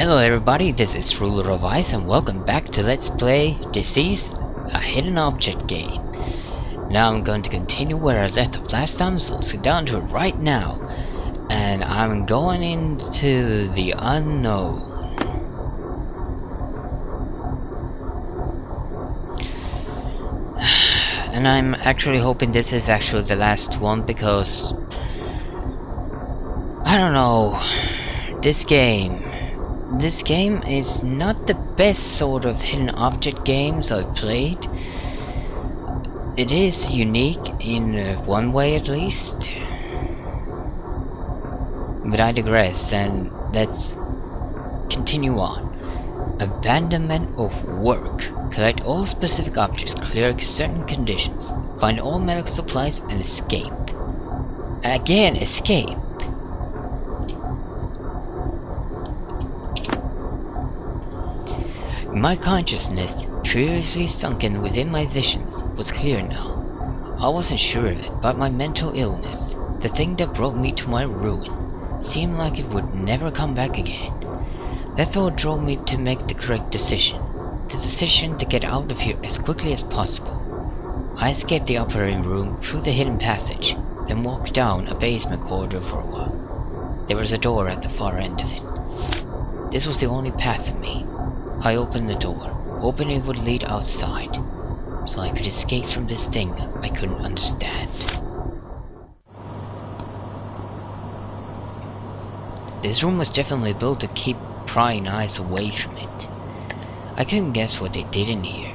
Hello everybody, this is Ruler of Ice and welcome back to Let's Play Deceased, a hidden object game. Now I'm going to continue where I left off last time, so let's get down to it right now. And I'm going into the unknown. And I'm actually hoping this is actually the last one because I don't know, this game is not the best sort of hidden object games I've played. It is unique in one way at least. But I digress, and let's continue on. Abandonment of work. Collect all specific objects, clear certain conditions, find all medical supplies, and escape. Again, escape. My consciousness, previously sunken within my visions, was clear now. I wasn't sure of it, but my mental illness, the thing that brought me to my ruin, seemed like it would never come back again. That thought drove me to make the correct decision. The decision to get out of here as quickly as possible. I escaped the operating room through the hidden passage, then walked down a basement corridor for a while. There was a door at the far end of it. This was the only path for me. I opened the door, hoping it would lead outside, so I could escape from this thing I couldn't understand. This room was definitely built to keep prying eyes away from it. I couldn't guess what they did in here,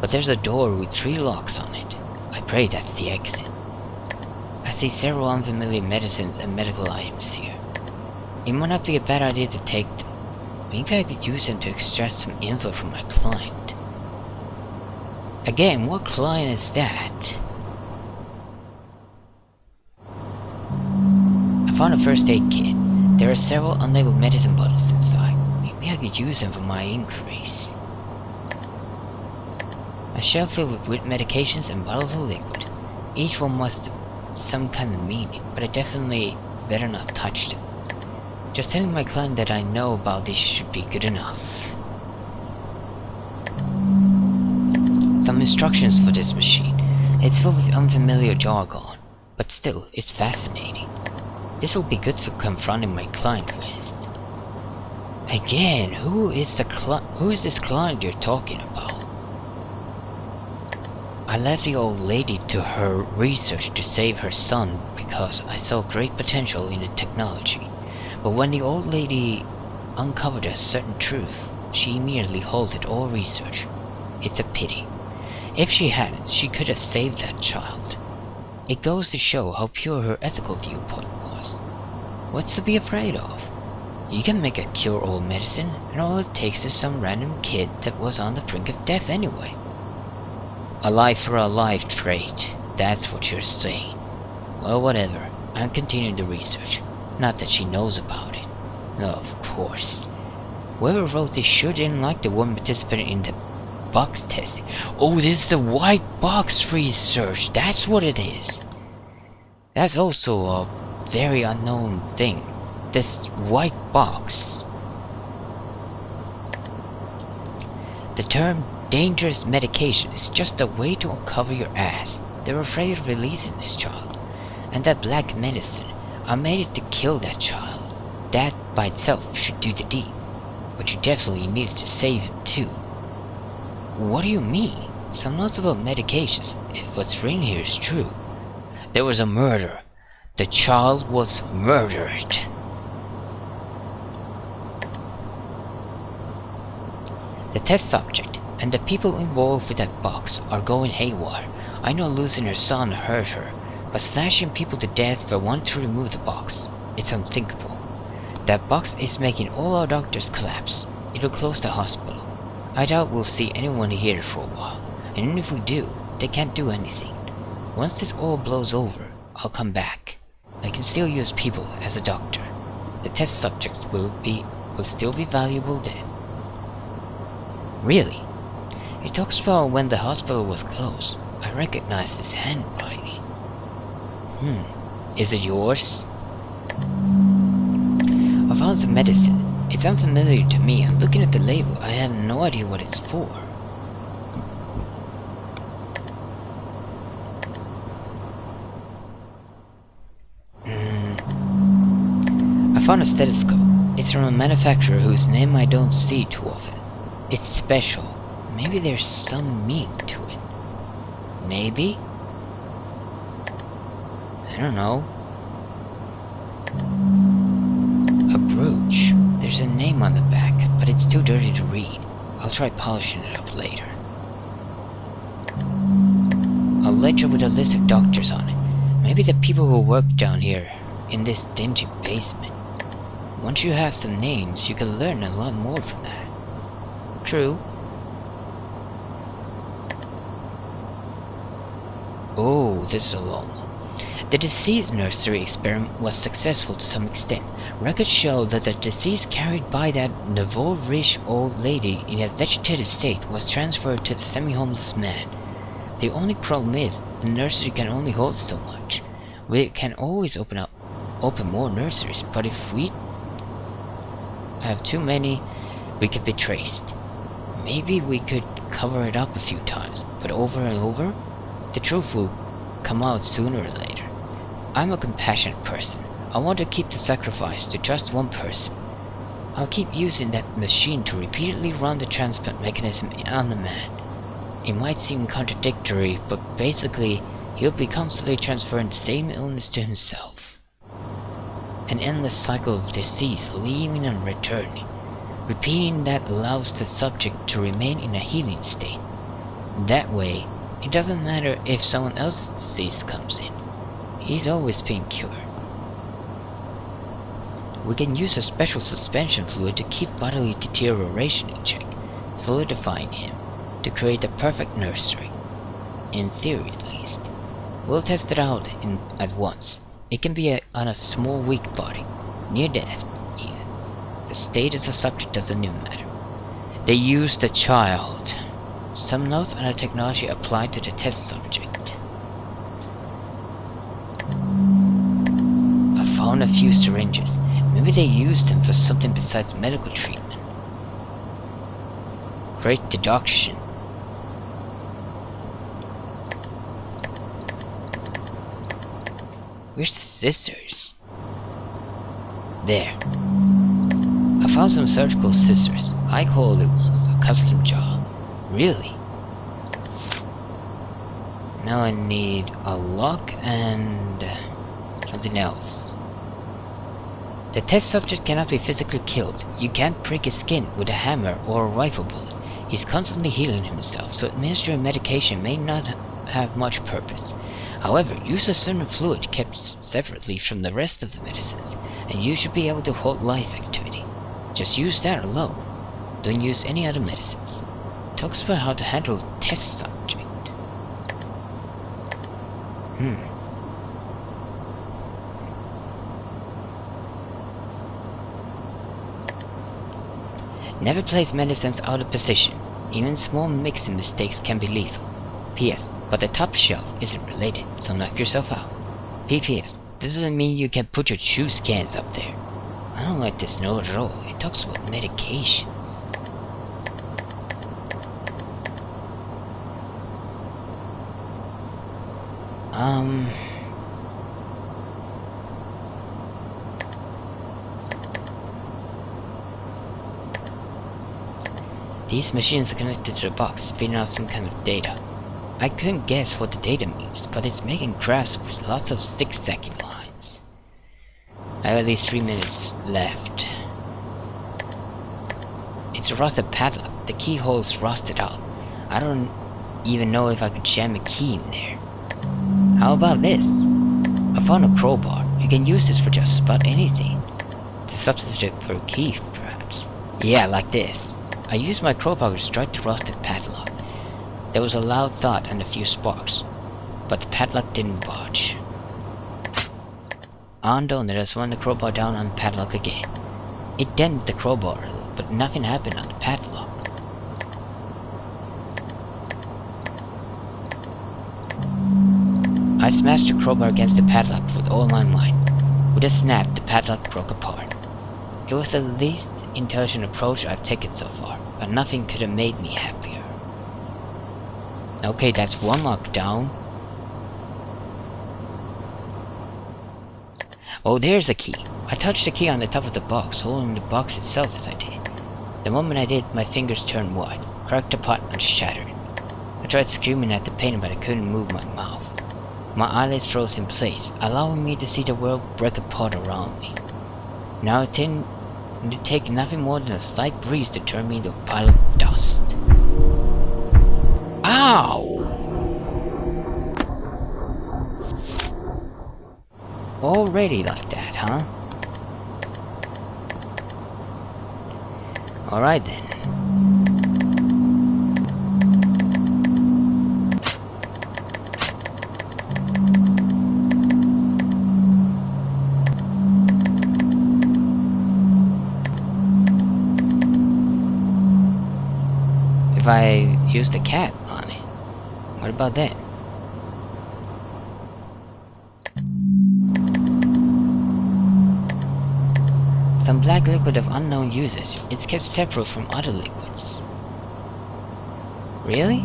but there's a door with 3 locks on it. I pray that's the exit. I see several unfamiliar medicines and medical items here. It might not be a bad idea to take them. Maybe I could use them to extract some info from my client. Again, what client is that? I found a first aid kit. There are several unlabeled medicine bottles inside. Maybe I could use them for my inquiries. A shelf filled with medications and bottles of liquid. Each one must have some kind of meaning, but I definitely better not touch them. Just telling my client that I know about this should be good enough. Some instructions for this machine. It's filled with unfamiliar jargon, but still, it's fascinating. This will be good for confronting my client with. Again, who is this client you're talking about? I left the old lady to her research to save her son because I saw great potential in the technology. But when the old lady uncovered a certain truth, she immediately halted all research. It's a pity. If she hadn't, she could have saved that child. It goes to show how pure her ethical viewpoint was. What's to be afraid of? You can make a cure-all medicine, and all it takes is some random kid that was on the brink of death anyway. A life for a life trait, that's what you're saying. Well, whatever. I'm continuing the research. Not that she knows about it. No, of course. Whoever wrote this sure didn't like the woman participating in the box testing. Oh, this is the white box research. That's what it is. That's also a very unknown thing. This white box. The term dangerous medication is just a way to uncover your ass. They're afraid of releasing this child. And that black medicine, I made it to kill that child. That by itself should do the deed. But you definitely needed to save him too. What do you mean? Some notes about medications, if what's written here is true. There was a murder. The child was murdered. The test subject and the people involved with that box are going haywire. I know losing her son hurt her, but slashing people to death for wanting to remove the box, it's unthinkable. That box is making all our doctors collapse. It'll close the hospital. I doubt we'll see anyone here for a while, and even if we do, they can't do anything. Once this all blows over, I'll come back. I can still use people as a doctor. The test subjects will still be valuable then. Really? It talks about when the hospital was closed. I recognize this handwriting. Is it yours? I found some medicine. It's unfamiliar to me, and looking at the label, I have no idea what it's for. I found a stethoscope. It's from a manufacturer whose name I don't see too often. It's special. Maybe there's some meaning to it. Maybe? I don't know. A brooch. There's a name on the back, but it's too dirty to read. I'll try polishing it up later. A ledger with a list of doctors on it. Maybe the people who work down here in this dingy basement. Once you have some names, you can learn a lot more from that. True. Oh, this is a long one. The disease nursery experiment was successful to some extent. Records show that the disease carried by that nouveau-riche old lady in a vegetative state was transferred to the semi-homeless man. The only problem is, the nursery can only hold so much. We can always open more nurseries, but if we have too many, we could be traced. Maybe we could cover it up a few times, but over and over, the truth will come out sooner or later. I'm a compassionate person. I want to keep the sacrifice to just one person. I'll keep using that machine to repeatedly run the transplant mechanism on the man. It might seem contradictory, but basically, he'll be constantly transferring the same illness to himself. An endless cycle of disease, leaving and returning. Repeating that allows the subject to remain in a healing state. That way, it doesn't matter if someone else's disease comes in. He's always being cured. We can use a special suspension fluid to keep bodily deterioration in check, solidifying him to create the perfect nursery. In theory, at least. We'll test it out at once. It can be on a small weak body, near death even. The state of the subject doesn't even matter. They used the child. Some notes on the technology applied to the test subject. I found a few syringes. Maybe they used them for something besides medical treatment. Great deduction. Where's the scissors? There. I found some surgical scissors. High quality ones, a custom job. Really? Now I need a lock and something else. The test subject cannot be physically killed. You can't break his skin with a hammer or a rifle bullet. He's constantly healing himself, so administering medication may not have much purpose. However, use a certain fluid kept separately from the rest of the medicines, and you should be able to hold life activity. Just use that alone. Don't use any other medicines. Talks about how to handle a test subject. Never place medicines out of position. Even small mixing mistakes can be lethal. P.S. But the top shelf isn't related, so knock yourself out. P.P.S. This doesn't mean you can put your shoe scans up there. I don't like this note at all. It talks about medications. These machines are connected to the box, spitting out some kind of data. I couldn't guess what the data means, but it's making graphs with lots of 6-second lines. I have at least 3 minutes left. It's a rusted padlock. The keyhole's rusted out. I don't even know if I could jam a key in there. How about this? I found a crowbar. You can use this for just about anything. To substitute for a key, perhaps. Yeah, like this. I used my crowbar to strike the rusted padlock. There was a loud thud and a few sparks, but the padlock didn't budge. Undone, I swung the crowbar down on the padlock again. It dented the crowbar a little, but nothing happened on the padlock. I smashed the crowbar against the padlock with all my might. With a snap, the padlock broke apart. It was the least intelligent approach I've taken so far, but nothing could have made me happier. Okay, that's one lockdown. Oh, there's the key. I touched the key on the top of the box, holding the box itself as I did. The moment I did, my fingers turned white, cracked apart and shattered. I tried screaming at the pain, but I couldn't move my mouth. My eyelids froze in place, allowing me to see the world break apart around me. Now it didn't take nothing more than a slight breeze to turn me into a pile of dust. Ow! Already like that, huh? Alright then. If I use the cat on it, what about that? Some black liquid of unknown usage. It's kept separate from other liquids. Really?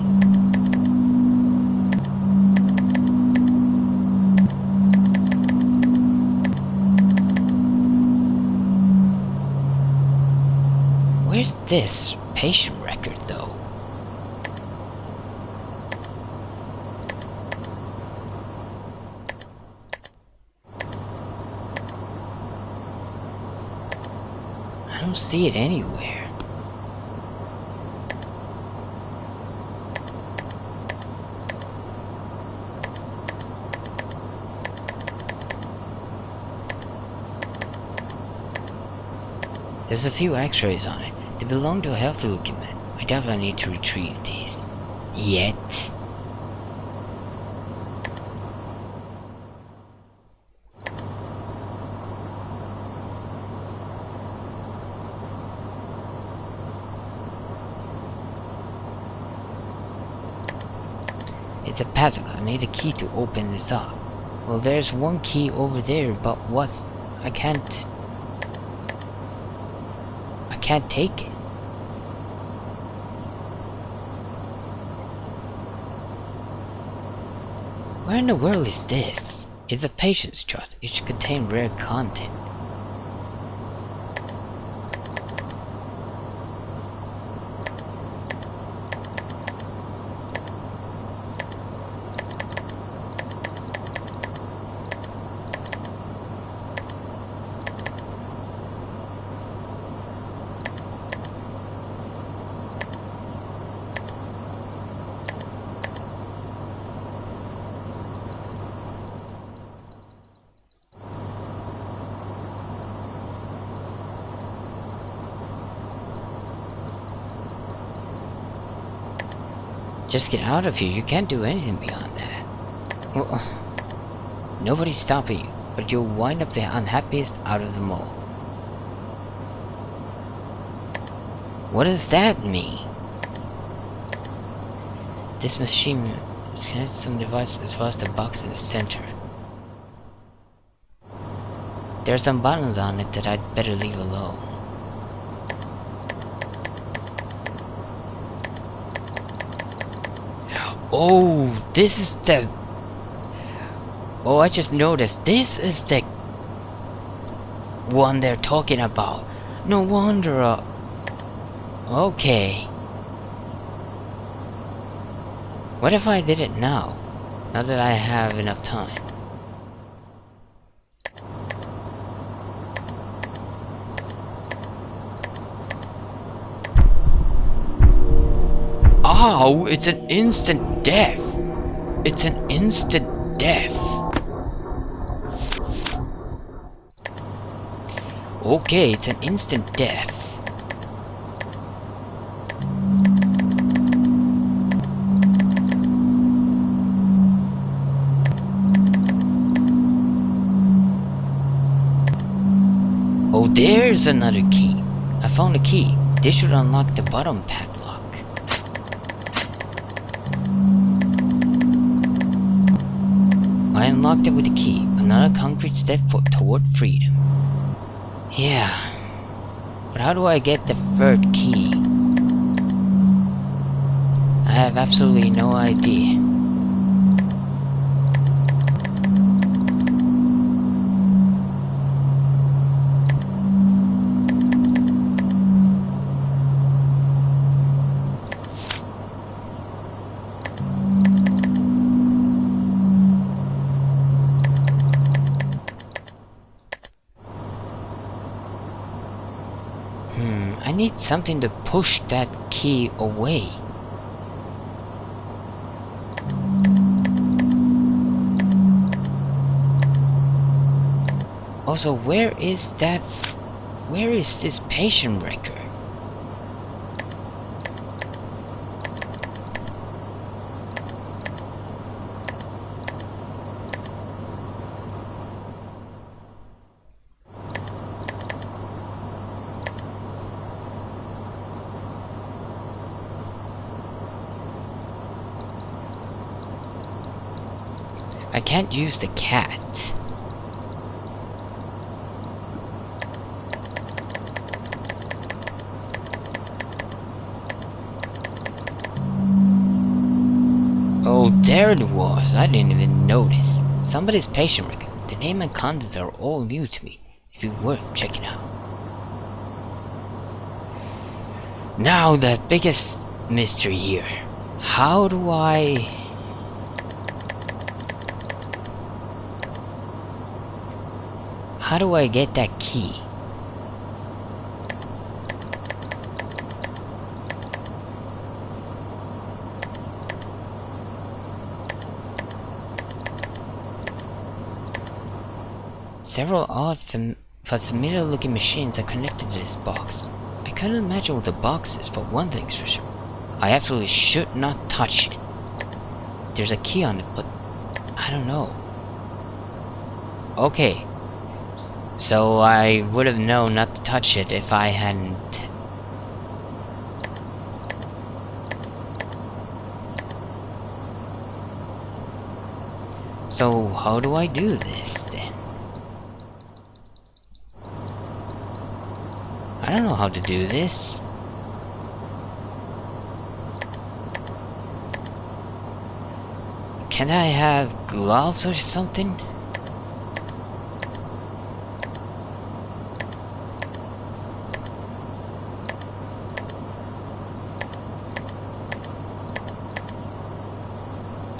Where's this patient record though? I don't see it anywhere. There's a few x-rays on it. They belong to a healthy looking man. I definitely need to retrieve these. Yet. It's a padlock. I need a key to open this up. Well, there's one key over there, but what? I can't take it. Where in the world is this? It's a patient's chart. It should contain rare content. Just get out of here. You can't do anything beyond that. Well, nobody's stopping you, but you'll wind up the unhappiest out of them all. What does that mean? This machine is connected to some device as well as the box in the center. There are some buttons on it that I'd better leave alone. Oh, this is the... Oh, I just noticed. This is the one they're talking about. No wonder. Okay. What if I did it now? Now that I have enough time. Oh, it's an instant death. It's an instant death. Okay, it's an instant death. Oh, there's another key. I found a key. This should unlock the bottom padlock. I unlocked it with a key, another concrete step toward freedom. Yeah, But how do I get the third key? I have absolutely no idea. I need something to push that key away. Also, where is this patient record? I can't use the cat. Oh, there it was. I didn't even notice. Somebody's patient record. The name and contents are all new to me. It'd be worth checking out. Now the biggest mystery here. How do I... How do I get that key? Several odd but familiar looking machines are connected to this box. I couldn't imagine what the box is, but one thing's for sure. I absolutely should not touch it. There's a key on it, but I don't know. Okay. So I would have known not to touch it if I hadn't. So how do I do this then? I don't know how to do this. Can I have gloves or something?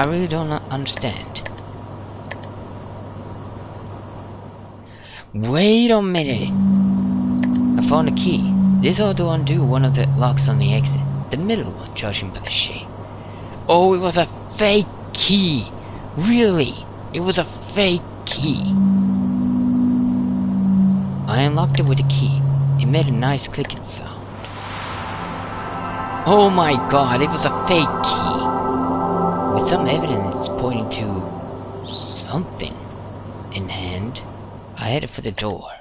I really don't understand. Wait a minute! I found a key. This ought to undo one of the locks on the exit. The middle one, judging by the shape. Oh, it was a fake key! Really? It was a fake key. I unlocked it with a key. It made a nice clicking sound. Oh my god, it was a fake key! With some evidence pointing to something in hand, I headed for the door.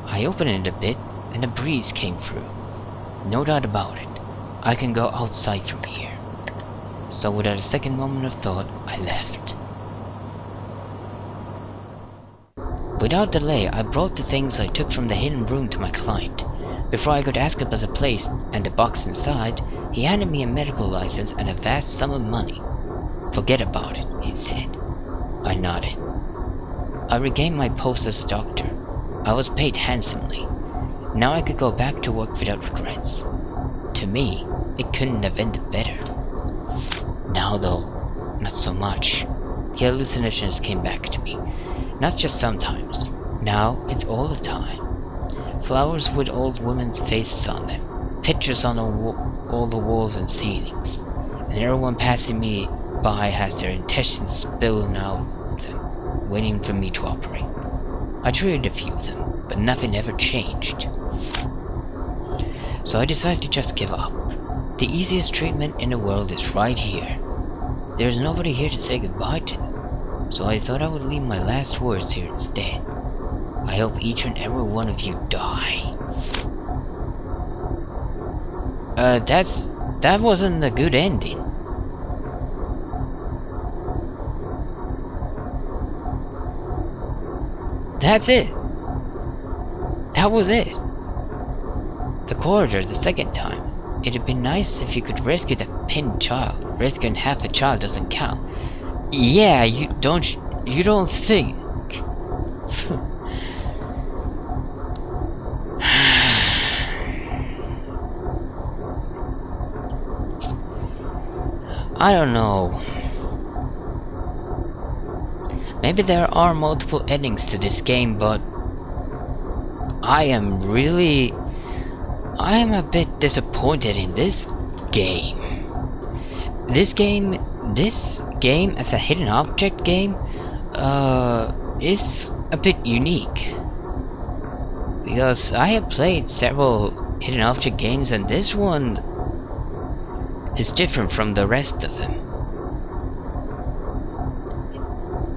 I opened it a bit, and a breeze came through. No doubt about it, I can go outside from here. So without a second moment of thought, I left. Without delay, I brought the things I took from the hidden room to my client. Before I could ask about the place and the box inside, he handed me a medical license and a vast sum of money. "Forget about it," he said. I nodded. I regained my post as a doctor. I was paid handsomely. Now I could go back to work without regrets. To me, it couldn't have ended better. Now though, not so much. The hallucinations came back to me. Not just sometimes. Now, it's all the time. Flowers with old women's faces on them. Pictures on all the walls and ceilings. And everyone passing me by has their intestines spilling out of them, waiting for me to operate. I treated a few of them, but nothing ever changed. So I decided to just give up. The easiest treatment in the world is right here. There's nobody here to say goodbye to, so I thought I would leave my last words here instead. I hope each and every one of you die. That wasn't a good ending. That's it. That was it. the corridor the second time. It'd be nice if you could rescue that pinned child. Rescuing half a child doesn't count. Yeah, you don't think. I don't know. Maybe there are multiple endings to this game, but I am a bit disappointed in this game. This game as a hidden object game is a bit unique. Because I have played several hidden object games and this one is different from the rest of them.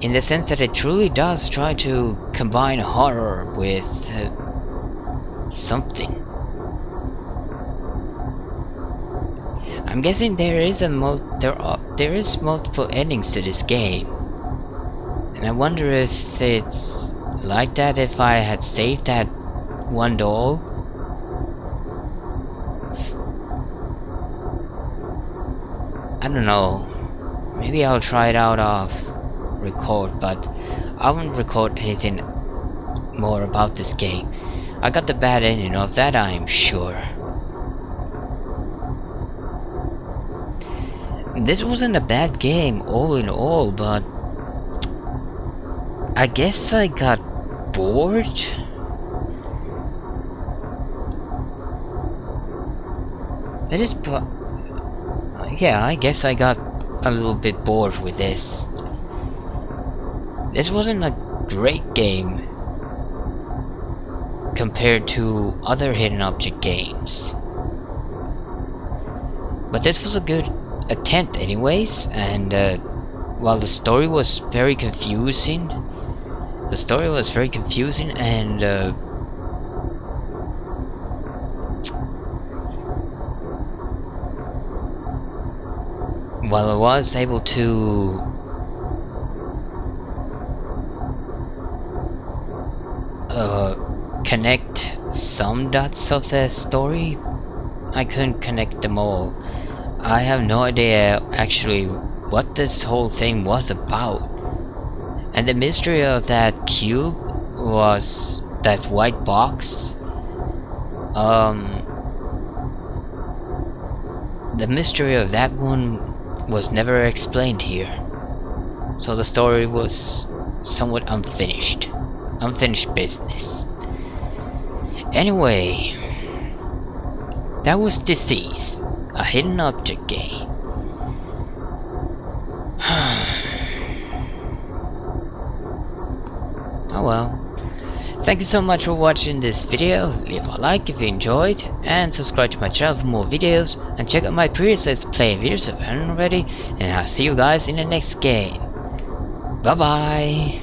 In the sense that it truly does try to combine horror with something. I'm guessing there is multiple endings to this game, and I wonder if it's like that if I had saved that one doll. I don't know. Maybe I'll try it out off record, but I won't record anything more about this game. I got the bad ending of that, I'm sure. This wasn't a bad game all in all, but I guess I got bored. Yeah, I guess I got a little bit bored with this. This wasn't a great game compared to other hidden object games, but this was a good attempt anyways. And while the story was very confusing, and while I was able to connect some dots of the story, I couldn't connect them all. I have no idea actually what this whole thing was about. And the mystery of that cube was that white box. The mystery of that one was never explained here. So the story was somewhat unfinished business. Anyway, that was Disease, a hidden object game. Oh well. Thank you so much for watching this video. Leave a like if you enjoyed, and subscribe to my channel for more videos, and check out my previous Let's Play videos if you haven't already, and I'll see you guys in the next game. Bye bye.